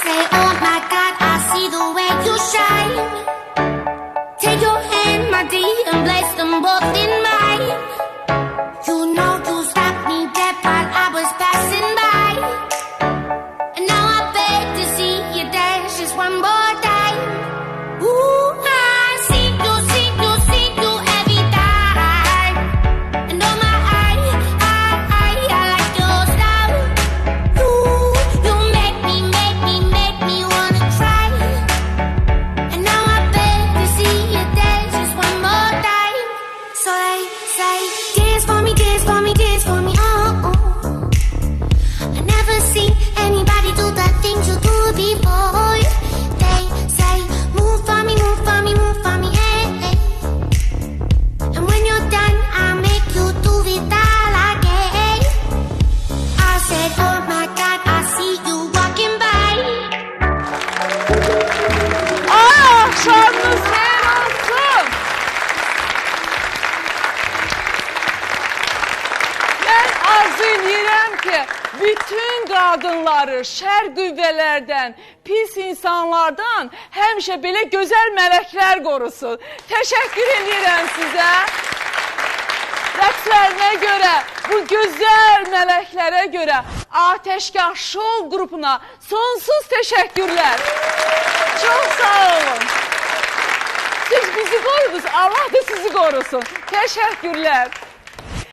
say, oh my God, I see the way you shine. Take your hand, my dear, and place them both in mine. You know you stopped me dead while I was passing by. And now I beg to see you dance just one more time. Ooh, I see you, see you, see you every time. And oh my, I like your style. You make me wanna try. And now I beg to see you dance just one more time. So they say, dance for me, dance for me, dance for me, oh, oh. I never seen anybody do the things you do before. They say, move for me, move for me, move for me, hey, hey. And when you're done, I'll make you do it all again. I said, oh my God, I see you walking by. Akşamınız xeyir olsun. Ben arzu edirəm ki, bütün qadınları şər qüvvələrdən, pis insanlardan həmişə belə gözəl mələklər qorusun. Təşəkkür edirəm sizə. Rəqslərinə görə, bu gözəl mələklərə görə Ateşkar Show qrupuna sonsuz təşəkkürlər. Çox sağ olun. Siz bizi qorudunuz, Allah da sizi qorusun. Təşəkkürlər.